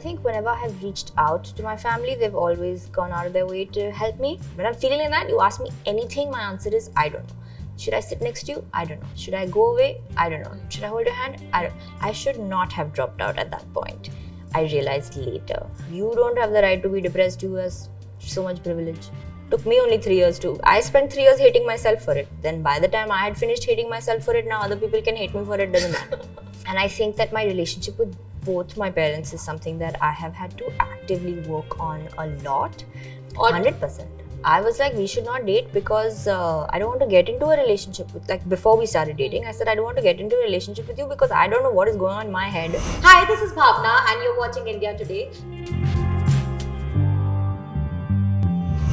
think whenever I have reached out to my family, they've always gone out of their way to help me. When I'm feeling like that, you ask me anything, my answer is, I don't know. Should I sit next to you? I don't know. Should I go away? I don't know. Should I hold your hand? I should not have dropped out at that point. I realized later, you don't have the right to be depressed. You have so much privilege. Took me only 3 years to. I spent 3 years hating myself for it. Then by the time I had finished hating myself for it, now other people can hate me for it, doesn't matter. And I think that my relationship with both my parents is something that I have had to actively work on a lot. 100%. I was like, we should not date because I don't want to get into a relationship with, like, before we started dating, I said I don't want to get into a relationship with you because I don't know what is going on in my head. Hi, this is Bhavna and you're watching India Today.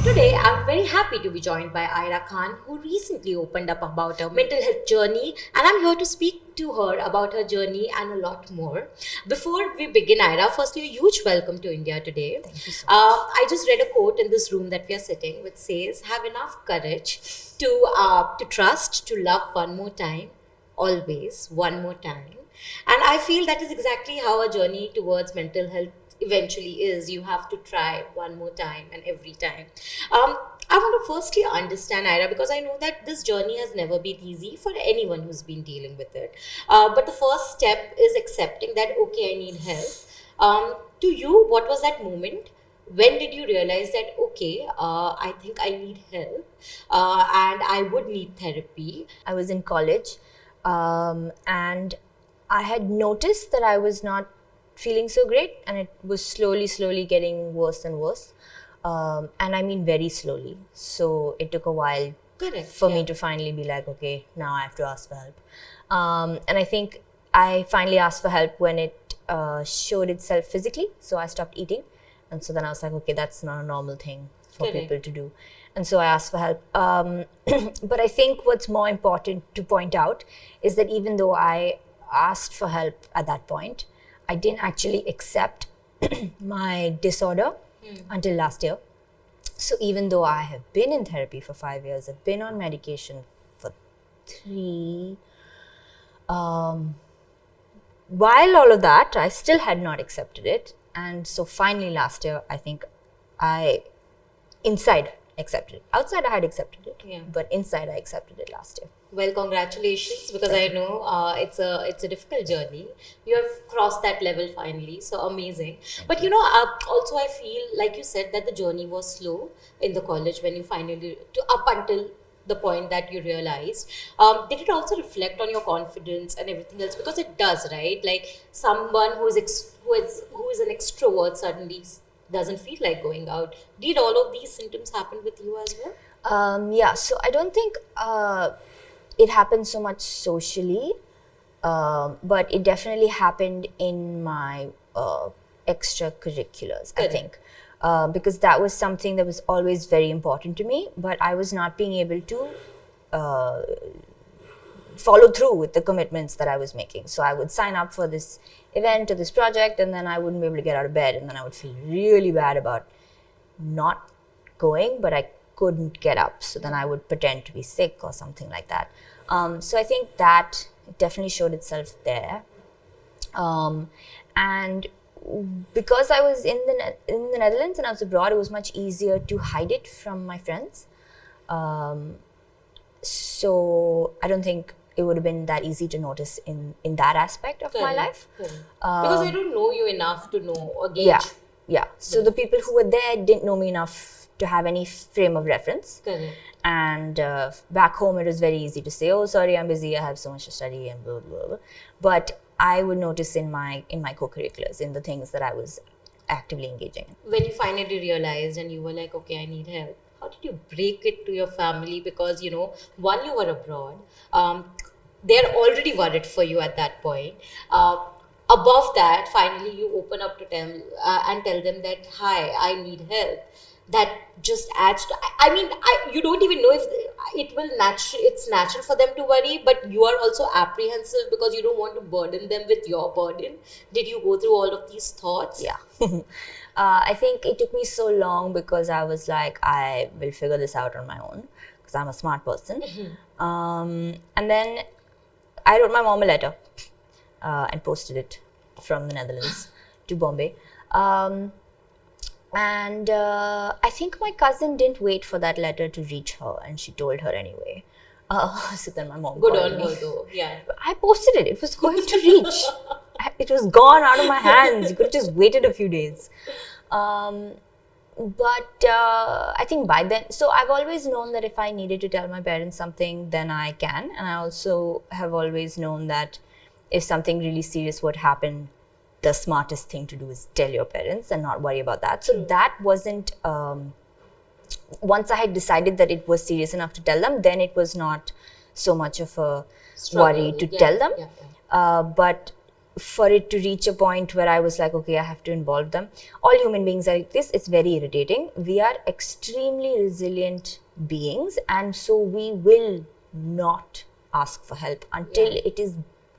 Today, I'm very happy to be joined by Ira Khan, who recently opened up about her mental health journey, and I'm here to speak to her about her journey and a lot more. Before we begin, Ira, firstly, a huge welcome to India Today. Thank you so much. I just read a quote in this room that we are sitting, which says, "Have enough courage to trust, to love one more time, always one more time." And I feel that is exactly how a journey towards mental health eventually is. You have to try one more time and every time. I want to firstly understand, Ira, because I know that this journey has never been easy for anyone who's been dealing with it. But the first step is accepting that, okay, I need help. To you, what was that moment? When did you realize that, okay, I think I need help and I would need therapy? I was in college and I had noticed that I was not feeling so great, and it was slowly getting worse and worse, and I mean very slowly. So it took a while for me to finally be like, okay, now I have to ask for help. And I think I finally asked for help when it showed itself physically. So I stopped eating, and so then I was like, okay, that's not a normal thing for people to do, and so I asked for help. But I think what's more important to point out is that even though I asked for help at that point, I didn't actually accept my disorder until last year. So even though I have been in therapy for 5 years, I've been on medication for 3, while all of that, I still had not accepted it. And so finally last year, I think I inside accepted it. Outside I had accepted it, but inside I accepted it last year. Well, congratulations, because I know it's a difficult journey. You have crossed that level finally, so amazing. But you know, also I feel, like you said, that the journey was slow in the college when you finally, up until the point that you realized. Did it also reflect on your confidence and everything else? Because it does, right? Like someone who is an extrovert suddenly doesn't feel like going out. Did all of these symptoms happen with you as well? Yeah, so I don't think it happened so much socially, but it definitely happened in my extracurriculars, I think. Because that was something that was always very important to me, but I was not being able to follow through with the commitments that I was making. So I would sign up for this event or this project, and then I wouldn't be able to get out of bed, and then I would feel really bad about not going, but I couldn't get up. So then I would pretend to be sick or something like that. So I think that definitely showed itself there. And because I was in the Netherlands and I was abroad, it was much easier to hide it from my friends. So I don't think it would have been that easy to notice in that aspect of my life. Because I don't know you enough to know or gauge. Yeah. So the people who were there didn't know me enough to have any frame of reference. And back home, it was very easy to say, oh, sorry, I'm busy, I have so much to study and blah, blah, blah. But I would notice in my co-curriculars, in the things that I was actively engaging in. When you finally realized and you were like, okay, I need help, how did you break it to your family? Because, you know, one, you were abroad. They're already worried for you at that point. Above that, finally, you open up to them and tell them that, hi, I need help. That just adds to, I mean, you don't even know if it's natural for them to worry, but you are also apprehensive because you don't want to burden them with your burden. Did you go through all of these thoughts? Yeah. I think it took me so long because I was like, I will figure this out on my own because I'm a smart person. And then I wrote my mom a letter and posted it from the Netherlands to Bombay. And I think my cousin didn't wait for that letter to reach her, and she told her anyway. So then my mom Good called on me. her though. Yeah. I posted it. It was going to reach. It was gone out of my hands. You could have just waited a few days. But I think by then, so I've always known that if I needed to tell my parents something, then I can. And I also have always known that if something really serious would happen, the smartest thing to do is tell your parents and not worry about that. So that wasn't, once I had decided that it was serious enough to tell them, then it was not so much of a worry to tell them. But for it to reach a point where I was like, okay, I have to involve them. All human beings are like this. It's very irritating. We are extremely resilient beings, and so we will not ask for help until it is,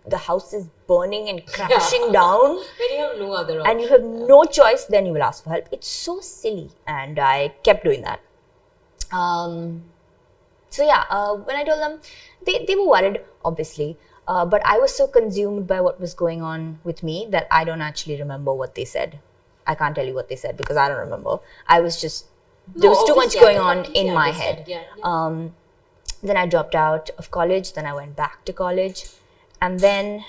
the house is burning and crashing down. When you have no other option. And you have no choice, then you will ask for help. It's so silly. And I kept doing that. So yeah, when I told them, they were worried, obviously. But I was so consumed by what was going on with me that I don't actually remember what they said. I can't tell you what they said because I don't remember. I was just, there was too much going on in my head. Then I dropped out of college. Then I went back to college. And then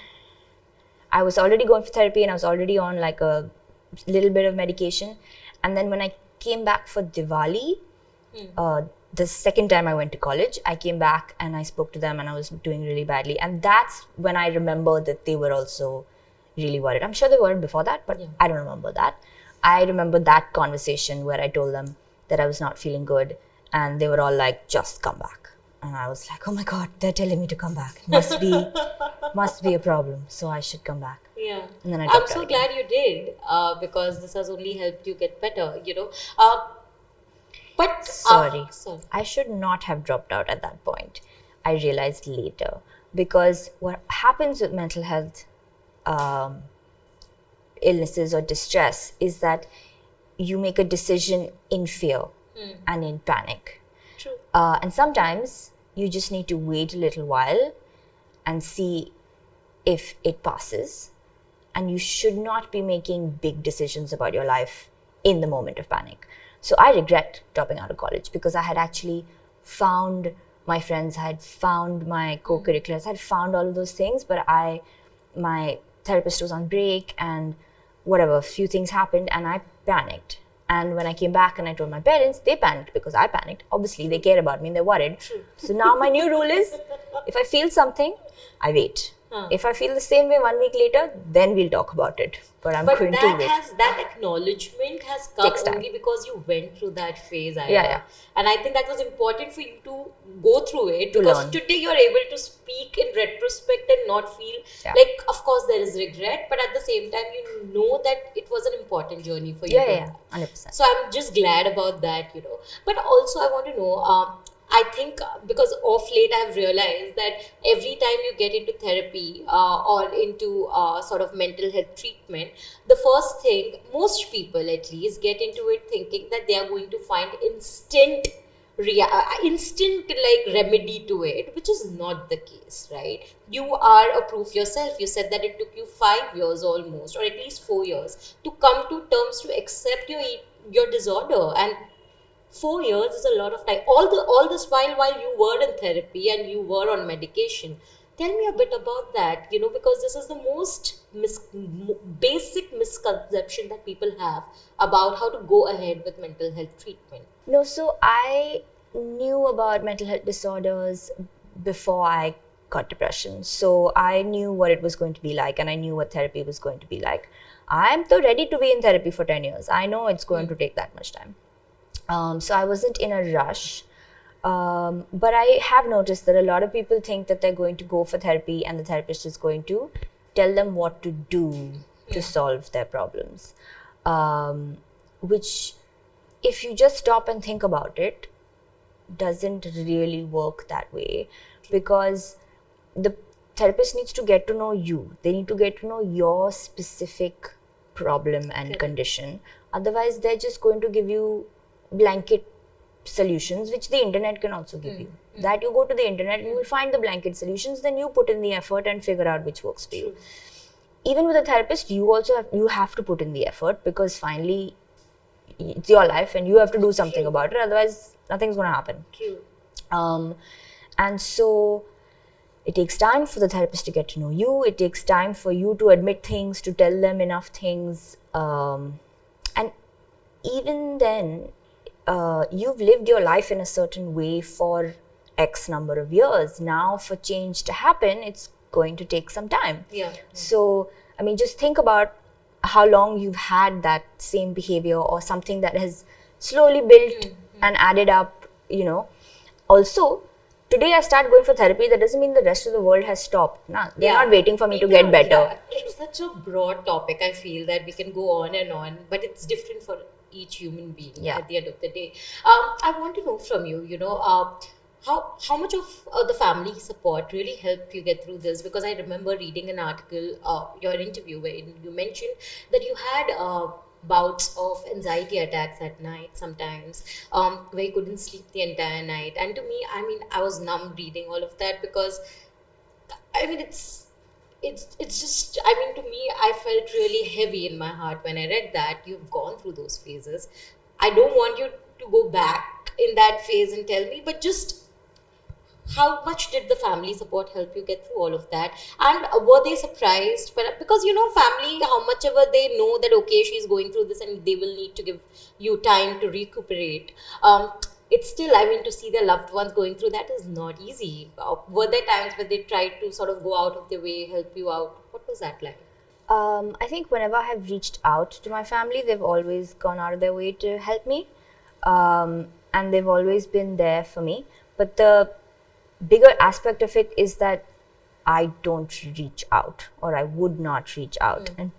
I was already going for therapy and I was already on like a little bit of medication. And then when I came back for Diwali, the second time I went to college, I came back and I spoke to them and I was doing really badly. And that's when I remember that they were also really worried. I'm sure they were before that, but I don't remember that. I remember that conversation where I told them that I was not feeling good and they were all like, just come back. And I was like, oh my God, they're telling me to come back. Must be a problem. So I should come back. Yeah. And then I'm so glad you did because this has only helped you get better, you know. But sorry, I should not have dropped out at that point. I realized later, because what happens with mental health illnesses or distress is that you make a decision in fear and in panic. True. And sometimes you just need to wait a little while and see if it passes. And you should not be making big decisions about your life in the moment of panic. So I regret dropping out of college because I had actually found my friends, I had found my co-curriculars, I had found all of those things, but my therapist was on break and whatever, a few things happened and I panicked. And when I came back and I told my parents, they panicked because I panicked. Obviously, they care about me and they're worried. So now my new rule is, if I feel something, I wait. If I feel the same way 1 week later, then we'll talk about it. But I'm going to wait. That acknowledgement has come only because you went through that phase. Yeah. And I think that was important for you to go through it to because learn. Today you're able to speak in retrospect and not feel like, of course, there is regret, but at the same time, you know that it was an important journey for you. Yeah, 100%. So I'm just glad about that, you know. But also, I want to know. I think because of late I have realized that every time you get into therapy or into sort of mental health treatment, the first thing, most people at least get into it thinking that they are going to find instant like remedy to it, which is not the case, right? You are a proof yourself. You said that it took you 5 years almost, or at least 4 years, to come to terms to accept your disorder. And 4 years is a lot of time. All this while you were in therapy and you were on medication. Tell me a bit about that, you know, because this is the most basic misconception that people have about how to go ahead with mental health treatment. No, so I knew about mental health disorders before I got depression. So I knew what it was going to be like and I knew what therapy was going to be like. I'm so ready to be in therapy for 10 years. I know it's going to take that much time. So I wasn't in a rush. But I have noticed that a lot of people think that they're going to go for therapy and the therapist is going to tell them what to do to solve their problems. Which, if you just stop and think about it, doesn't really work that way, because the therapist needs to get to know you. They need to get to know your specific problem and condition. Otherwise, they're just going to give you blanket solutions, which the internet can also give you. That you go to the internet and you will find the blanket solutions, then you put in the effort and figure out which works for you. even with a therapist, you have to put in the effort, because finally it's your life and you have to do something about it. Otherwise, nothing's going to happen. True. And so it takes time for the therapist to get to know you. It takes time for you to admit things, to tell them enough things. And even then, you've lived your life in a certain way for X number of years. Now, for change to happen, it's going to take some time. Yeah. So, I mean, just think about how long you've had that same behavior, or something that has slowly built and added up, Also, today I start going for therapy, that doesn't mean the rest of the world has stopped. Nah, they're not waiting for me to get better. Yeah. It's such a broad topic, I feel, that we can go on and on, but it's different for each human being at the end of the day. I want to know from you, how much of the family support really helped you get through this? Because I remember reading an article, your interview, where you mentioned that you had bouts of anxiety attacks at night sometimes, where you couldn't sleep the entire night. And to me, I was numb reading all of that, because it's just, to me, I felt really heavy in my heart when I read that you've gone through those phases. I don't want you to go back in that phase and tell me, but just how much did the family support help you get through all of that? And were they surprised? But because, family, how much ever they know that, okay, she's going through this and they will need to give you time to recuperate. It's still, to see their loved ones going through that is not easy. Were there times where they tried to sort of go out of their way, help you out? What was that like? I think whenever I have reached out to my family, they've always gone out of their way to help me. And they've always been there for me. But the bigger aspect of it is that I don't reach out, or I would not reach out. And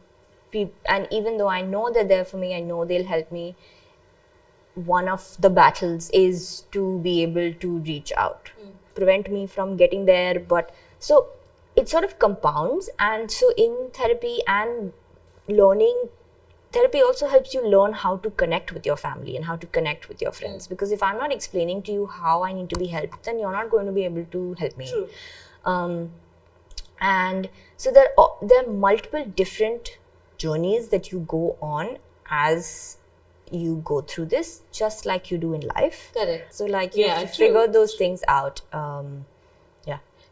even though I know they're there for me, I know they'll help me, one of the battles is to be able to reach out, prevent me from getting there. But so it sort of compounds. And so in therapy and learning, therapy also helps you learn how to connect with your family and how to connect with your friends. Because if I'm not explaining to you how I need to be helped, then you're not going to be able to help me. True. And so there are multiple different journeys that you go on as you go through this, just like you do in life. Correct. So you have to figure those things out.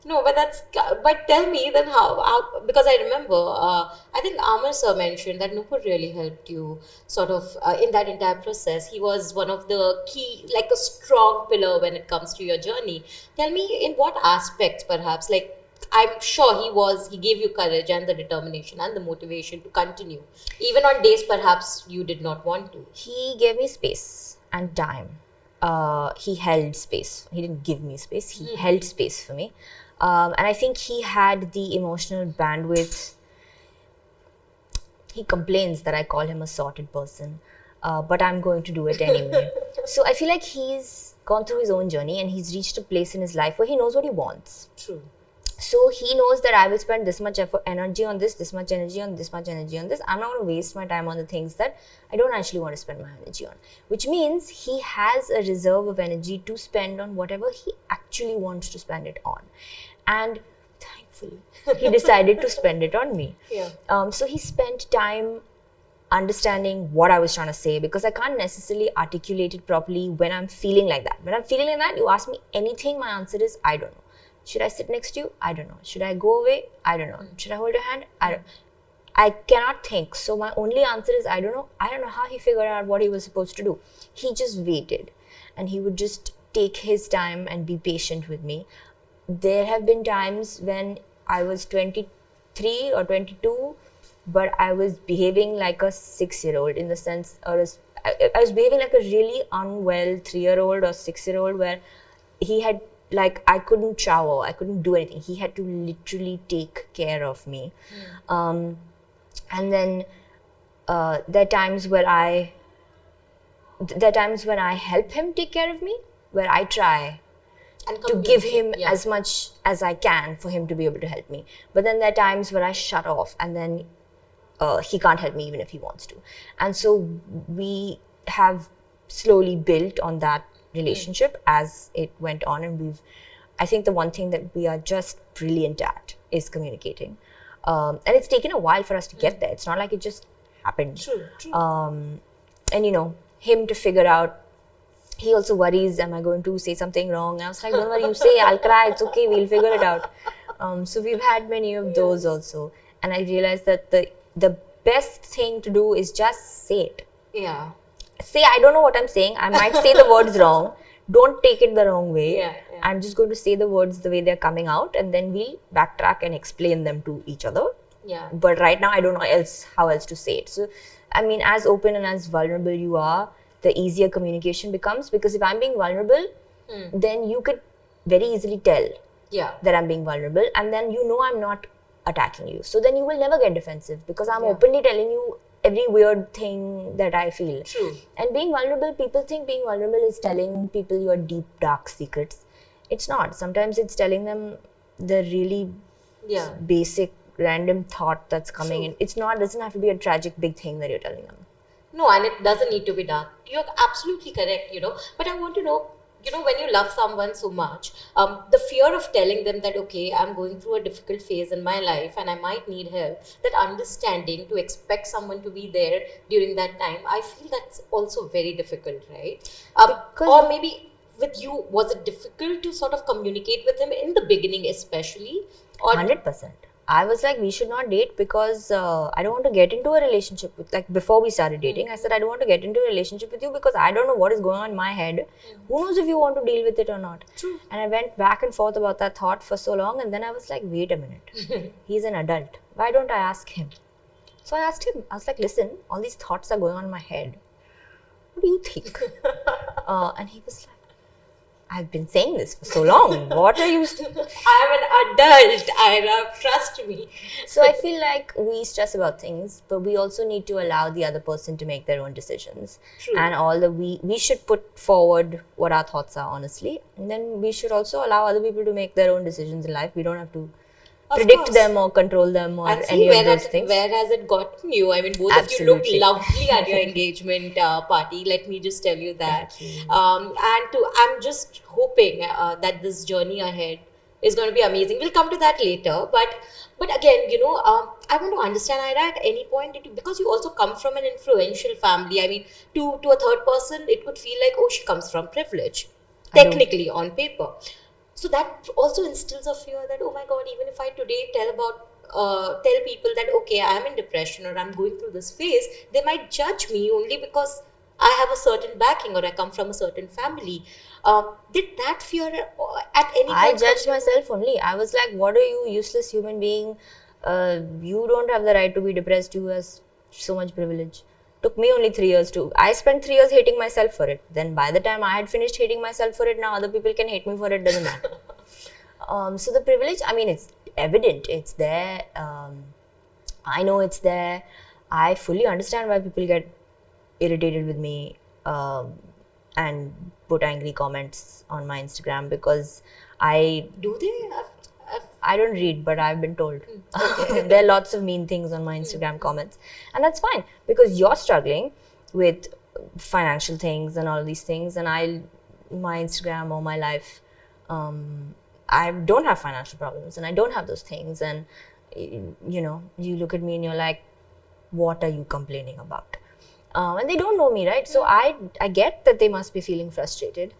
No, but tell me then how, because I remember, I think Aamir sir mentioned that Nupur really helped you sort of in that entire process. He was one of the key, like a strong pillar when it comes to your journey. Tell me in what aspects perhaps, I'm sure he gave you courage and the determination and the motivation to continue, even on days perhaps you did not want to. He gave me space and time. He held space. He didn't give me space. He held space for me. And I think he had the emotional bandwidth. He complains that I call him a sorted person, but I'm going to do it anyway. So I feel like he's gone through his own journey and he's reached a place in his life where he knows what he wants. True. So he knows that I will spend this much energy on this much energy on this much energy on this. I'm not going to waste my time on the things that I don't actually want to spend my energy on. Which means he has a reserve of energy to spend on whatever he actually wants to spend it on. And thankfully, he decided to spend it on me. Yeah. So he spent time understanding what I was trying to say, because I can't necessarily articulate it properly when I'm feeling like that. When I'm feeling like that, you ask me anything, my answer is, I don't know. Should I sit next to you? I don't know. Should I go away? I don't know. Should I hold your hand? I cannot think. So my only answer is, I don't know. I don't know how he figured out what he was supposed to do. He just waited, and he would just take his time and be patient with me. There have been times when I was 23 or 22, but I was behaving like a 6-year-old, in the sense, or I was behaving like a really unwell 3-year-old or 6-year-old, where he had, I couldn't shower, I couldn't do anything. He had to literally take care of me. And then there are times when I help him take care of me, where I try to give him as much as I can for him to be able to help me. But then there are times where I shut off, and then he can't help me even if he wants to. And so we have slowly built on that relationship as it went on, and I think the one thing that we are just brilliant at is communicating. And it's taken a while for us to get there. It's not like it just happened. True. And him to figure out, he also worries, am I going to say something wrong? I was like, don't worry, you say, I'll cry, it's okay, we'll figure it out. So we've had many of those also. And I realized that the best thing to do is just say it. Yeah. Say, I don't know what I'm saying. I might say the words wrong. Don't take it the wrong way. Yeah. I'm just going to say the words the way they're coming out, and then we'll backtrack and explain them to each other. Yeah. But right now, I don't know how else to say it. So, I mean, as open and as vulnerable you are, the easier communication becomes. Because if I'm being vulnerable, then you could very easily tell that I'm being vulnerable, and then I'm not attacking you. So then you will never get defensive, because I'm openly telling you every weird thing that I feel. True. And being vulnerable, people think being vulnerable is telling people your deep, dark secrets. It's not. Sometimes it's telling them the really basic, random thought that's coming in. It's not, doesn't have to be a tragic, big thing that you're telling them. No, and it doesn't need to be dark. You're absolutely correct, But I want to know, when you love someone so much, the fear of telling them that, okay, I'm going through a difficult phase in my life and I might need help, that understanding to expect someone to be there during that time, I feel that's also very difficult, right? Or maybe with you, was it difficult to sort of communicate with him in the beginning especially? Or 100%. I was like, we should not date because I don't want to get into a relationship with, like, before we started dating, I said, I don't want to get into a relationship with you because I don't know what is going on in my head. Who knows if you want to deal with it or not? True. And I went back and forth about that thought for so long, and then I was like, wait a minute. He's an adult. Why don't I ask him? So I asked him. I was like, listen, all these thoughts are going on in my head. What do you think? And he was like, I've been saying this for so long. What are you? I'm an adult, Ira. Trust me. So I feel like we stress about things, but we also need to allow the other person to make their own decisions. True. And we should put forward what our thoughts are, honestly. And then we should also allow other people to make their own decisions in life. We don't have to predict them or control them or any of those things. Where has it gotten you? I mean, both Absolutely. of you looked lovely at your engagement party. Let me just tell you that. I'm just hoping that this journey ahead is going to be amazing. We'll come to that later. But again, I want to understand, Ira, at any point, because you also come from an influential family. I mean, to a third person, it could feel like, oh, she comes from privilege, technically on paper. So that also instills a fear that, oh my God, even if I today tell people that, okay, I am in depression or I'm going through this phase, they might judge me only because I have a certain backing or I come from a certain family. Did that fear at any point? I judged myself only. I was like, what are you, useless human being? You don't have the right to be depressed. You have so much privilege. Took me only 3 years to. I spent 3 years hating myself for it. Then by the time I had finished hating myself for it, now other people can hate me for it. Doesn't matter. So the privilege, I mean, it's evident. It's there. I know it's there. I fully understand why people get irritated with me and put angry comments on my Instagram, because Do they? I don't read, but I've been told. Okay. There are lots of mean things on my Instagram comments. And that's fine, because you're struggling with financial things and all these things. And my Instagram or my life, I don't have financial problems and I don't have those things. And, you look at me and you're like, what are you complaining about? And they don't know me, right? So I get that they must be feeling frustrated.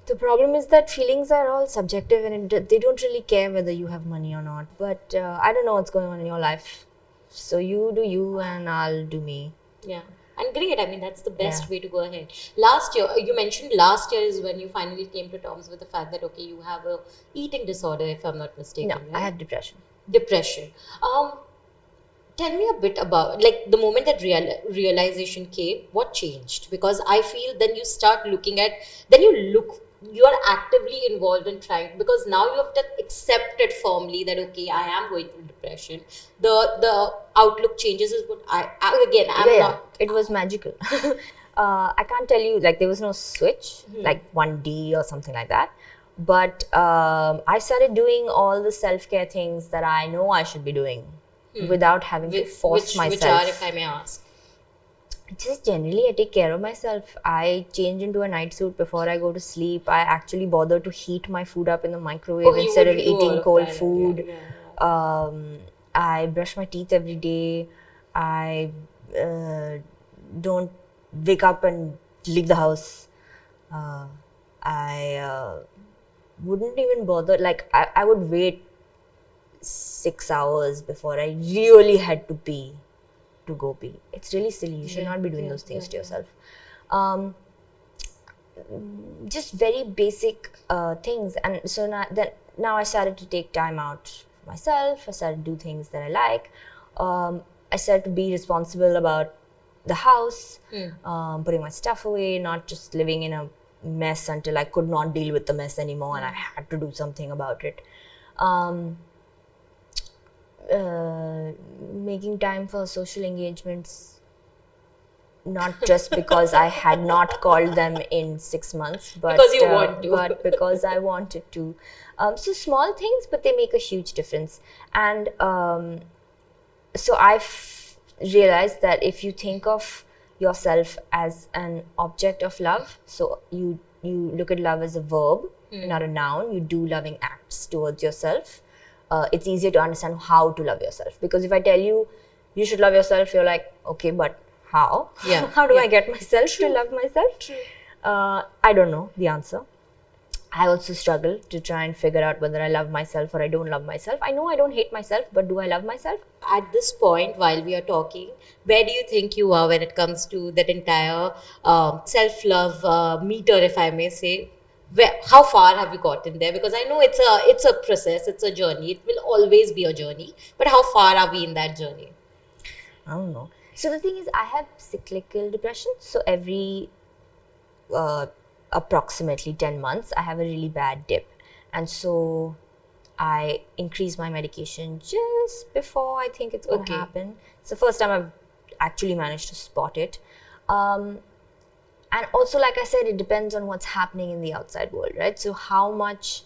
The problem is that feelings are all subjective and they don't really care whether you have money or not. But I don't know what's going on in your life. So you do you and I'll do me. Yeah. And great. I mean, that's the best way to go ahead. Last year, you mentioned last year is when you finally came to terms with the fact that, okay, you have a eating disorder, if I'm not mistaken. No, right? I have depression. Depression. Tell me a bit about, like, the moment that realization came, what changed? Because I feel then you start looking at, you are actively involved in trying, because now you have accepted firmly that, okay, I am going through depression. The outlook changes is what I'm not. It was magical. I can't tell you, like, there was no switch, like 1D or something like that. But I started doing all the self-care things that I know I should be doing without having to force myself. Which are, if I may ask? Just generally, I take care of myself. I change into a night suit before I go to sleep. I actually bother to heat my food up in the microwave instead of eating cold food. I brush my teeth every day. I don't wake up and leave the house. I wouldn't even bother. Like, I would wait 6 hours before I really had to pee to go pee. It's really silly. You should not be doing those things to yourself. Just very basic things. And so now I started to take time out for myself. I started to do things that I like. I started to be responsible about the house, putting my stuff away, not just living in a mess until I could not deal with the mess anymore and I had to do something about it. Making time for social engagements, not just because I had not called them in 6 months, but Because you want to. but because I wanted to. So small things, but they make a huge difference. And so I've realized that if you think of yourself as an object of love, so you look at love as a verb, not a noun. You do loving acts towards yourself. It's easier to understand how to love yourself, because if I tell you you should love yourself, you're like, okay, but how? Yeah. How do I get myself to love myself? True. I don't know the answer. I also struggle to try and figure out whether I love myself or I don't love myself. I know I don't hate myself, but do I love myself? At this point, while we are talking, where do you think you are when it comes to that entire self-love meter, if I may say? How far have you gotten there? Because I know it's a process, it's a journey. It will always be a journey. But how far are we in that journey? I don't know. So the thing is, I have cyclical depression. So every approximately 10 months, I have a really bad dip. And so I increase my medication just before I think it's going to happen. It's the first time I've actually managed to spot it. And also, like I said, it depends on what's happening in the outside world, right? So how much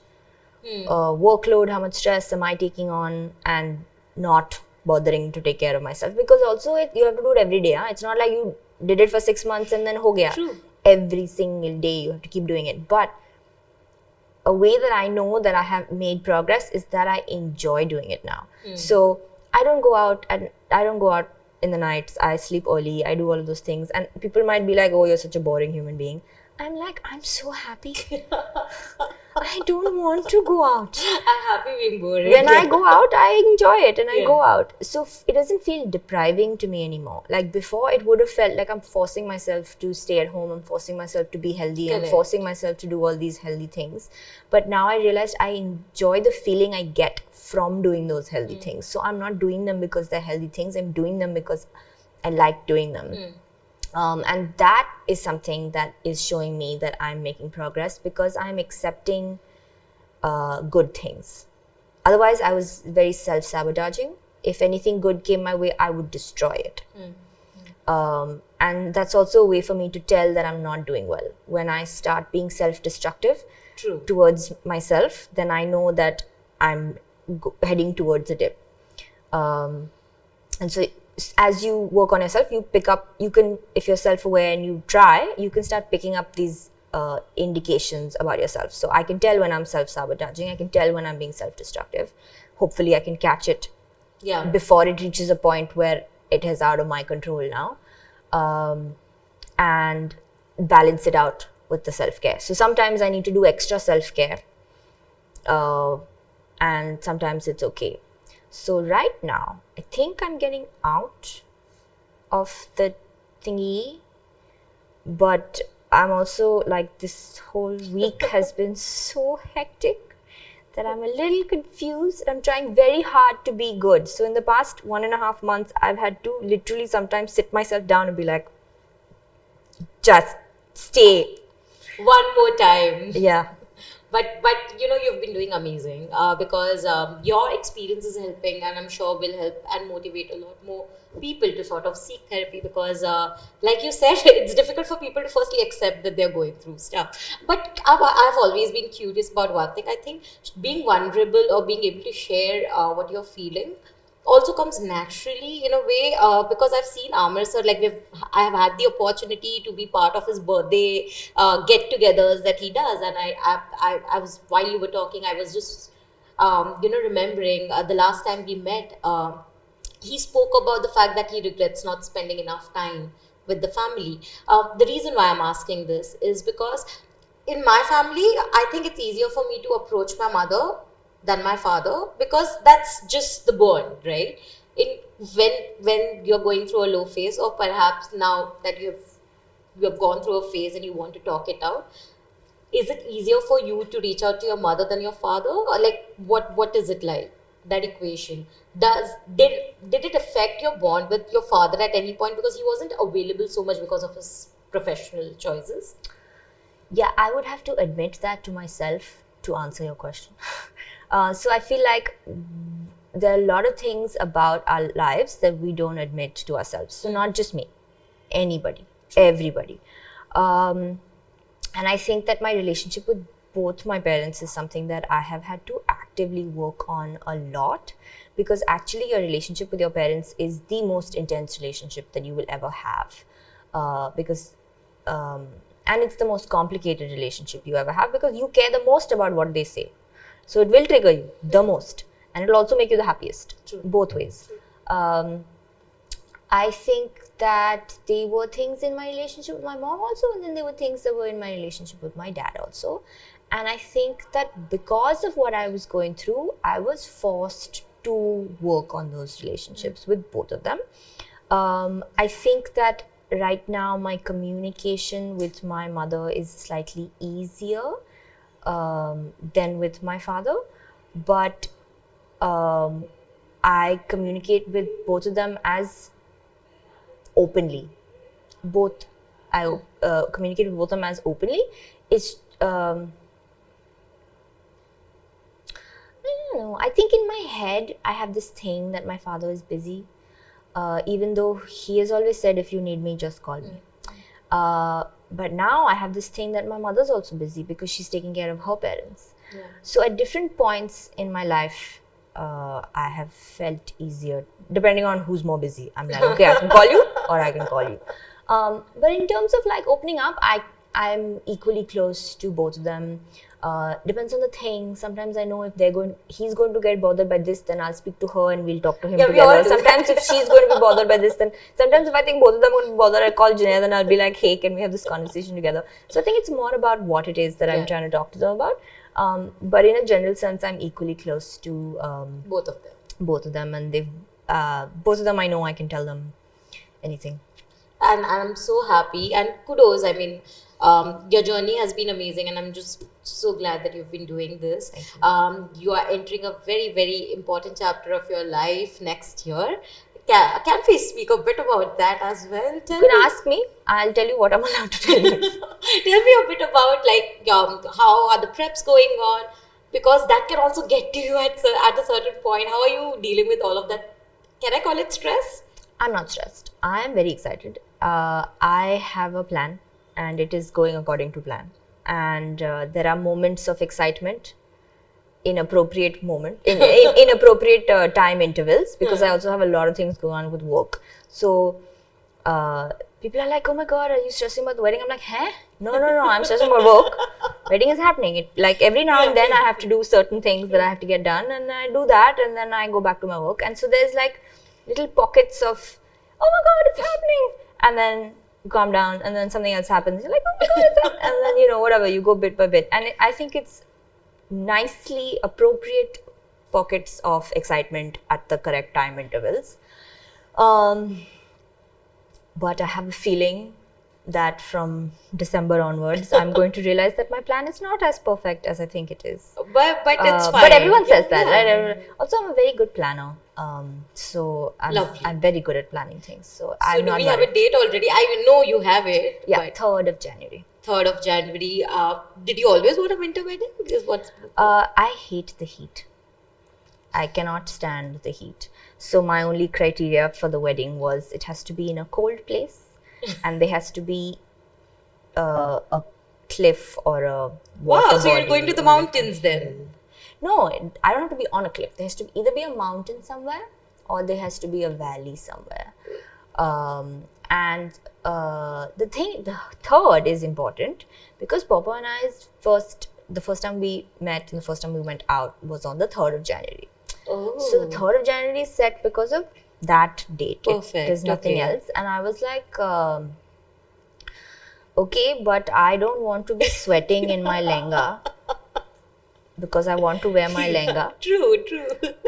workload, how much stress am I taking on and not bothering to take care of myself? Because also you have to do it every day. Huh? It's not like you did it for 6 months and then ho gaya. True. Every single day you have to keep doing it. But a way that I know that I have made progress is that I enjoy doing it now. So I don't go out in the nights. I sleep early. I do all of those things. And people might be like, oh, you're such a boring human being. I'm like, I'm so happy. I don't want to go out. I'm happy being boring. When I go out, I enjoy it and I go out. So it doesn't feel depriving to me anymore. Like before, it would have felt like I'm forcing myself to stay at home. I'm forcing myself to be healthy. I'm forcing myself to do all these healthy things. But now I realized I enjoy the feeling I get from doing those healthy things. So I'm not doing them because they're healthy things. I'm doing them because I like doing them. And that is something that is showing me that I'm making progress because I'm accepting good things. Otherwise, I was very self-sabotaging. If anything good came my way, I would destroy it. And that's also a way for me to tell that I'm not doing well. When I start being self-destructive towards myself, then I know that I'm heading towards a dip. And so as you work on yourself, you can, if you're self-aware and you try, you can start picking up these indications about yourself. So I can tell when I'm self-sabotaging, I can tell when I'm being self-destructive. Hopefully I can catch it before it reaches a point where it is out of my control now, and balance it out with the self-care. So sometimes I need to do extra self-care, and sometimes it's okay. So right now, I think I'm getting out of the thingy, but I'm also like, this whole week has been so hectic that I'm a little confused. I'm trying very hard to be good. So in the past 1.5 months, I've had to literally sometimes sit myself down and be like, just stay. One more time. Yeah. But you know, you've been doing amazing because your experience is helping, and I'm sure will help and motivate a lot more people to sort of seek therapy, because like you said, it's difficult for people to firstly accept that they're going through stuff. But I've always been curious about one thing. I think being vulnerable or being able to share what you're feeling also comes naturally in a way, because I've seen Aamir sir, like I have had the opportunity to be part of his birthday get-togethers that he does, and I was, while you were talking, I was just remembering the last time we met, he spoke about the fact that he regrets not spending enough time with the family. The reason why I'm asking this is because in my family, I think it's easier for me to approach my mother than my father, because that's just the bond, right? In when you're going through a low phase, or perhaps now that you have gone through a phase and you want to talk it out, is it easier for you to reach out to your mother than your father, or like what is it like, that equation? Did it affect your bond with your father at any point, because he wasn't available so much because of his professional choices? Yeah, I would have to admit that to myself to answer your question. So I feel like there are a lot of things about our lives that we don't admit to ourselves. So not just me, anybody, everybody. And I think that my relationship with both my parents is something that I have had to actively work on a lot, because actually your relationship with your parents is the most intense relationship that you will ever have. And it's the most complicated relationship you ever have, because you care the most about what they say. So it will trigger you the most, and it will also make you the happiest. True. Both ways. I think that there were things in my relationship with my mom also, and then there were things that were in my relationship with my dad also. And I think that because of what I was going through, I was forced to work on those relationships with both of them. I think that right now my communication with my mother is slightly easier than with my father, but I communicate with both of them as openly. I communicate with both of them as openly. It's I don't know. I think in my head I have this thing that my father is busy, even though he has always said, if you need me, just call me. But now I have this thing that my mother's also busy because she's taking care of her parents. Yeah. So at different points in my life, I have felt easier, depending on who's more busy. I'm like, okay, I can call you or I can call you. But in terms of like opening up, I'm equally close to both of them. Depends on the thing. Sometimes I know if he's going to get bothered by this, then I'll speak to her and we'll talk to him together. Sometimes if she's going to be bothered by this, then sometimes if I think both of them are going to be bothered, I'll call Junaid and I'll be like, hey, can we have this conversation together? So I think it's more about what it is that I'm trying to talk to them about. But in a general sense, I'm equally close to Both of them. Both of them, and both of them I know I can tell them anything. And I'm so happy, and kudos. I mean, your journey has been amazing, and I'm just so glad that you've been doing this. You are entering a very, very important chapter of your life next year. Can we speak a bit about that as well? You can ask me. I'll tell you what I'm allowed to tell you. Tell me a bit about like how are the preps going on, because that can also get to you at a certain point. How are you dealing with all of that? Can I call it stress? I'm not stressed. I am very excited. I have a plan, and it is going according to plan. And there are moments of excitement in appropriate time intervals, because I also have a lot of things going on with work. So people are like, oh my God, are you stressing about the wedding? I'm like, huh? No, I'm stressing about work. Wedding is happening. Like every now and then I have to do certain things that I have to get done, and I do that, and then I go back to my work. And so there's like little pockets of, oh my God, it's happening. And then you calm down, and then something else happens. You're like, oh my God, it's happening. And then, whatever, you go bit by bit. And I think it's nicely appropriate pockets of excitement at the correct time intervals. But I have a feeling that from December onwards, I'm going to realize that my plan is not as perfect as I think it is. But it's fine. But everyone says that, right? Also, I'm a very good planner. So I'm very good at planning things. So I'm not. Do we have a date already? I know you have it. Yeah, 3rd of January. 3rd of January. Did you always want a winter wedding? I hate the heat. I cannot stand the heat. So my only criteria for the wedding was it has to be in a cold place, and there has to be a cliff or a water Wow, so you're body going to the mountains then? No, I don't have to be on a cliff. There has to either be a mountain somewhere, or there has to be a valley somewhere. And the third is important, because Papa and I's first the first time we met and the first time we went out was on the 3rd of January. Oh. So the 3rd of January is set because of that date. Perfect. There's nothing Okay. else. And I was like, okay, but I don't want to be sweating in my lehenga because I want to wear my lehenga True.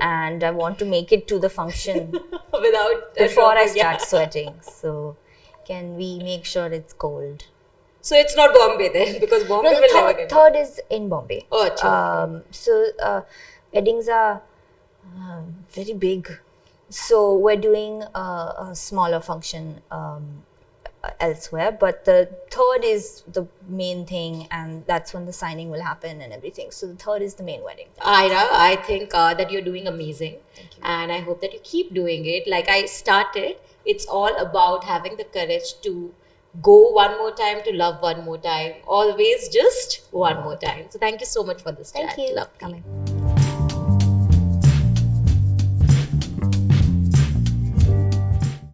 and I want to make it to the function Without a before drop I of- start sweating. So can we make sure it's cold? So it's not Bombay then, because Bombay No, will the never get. third is in Bombay. Oh, achha. So weddings are very big. So we're doing a smaller function elsewhere, but the 3rd is the main thing, and that's when the signing will happen and everything. So the 3rd is the main wedding. Ira, I think that you're doing amazing. Thank you. And I hope that you keep doing it. Like I started, it's all about having the courage to go one more time, to love one more time. Always just one more time. So thank you so much for this Thank chat. you. Lovely. Coming.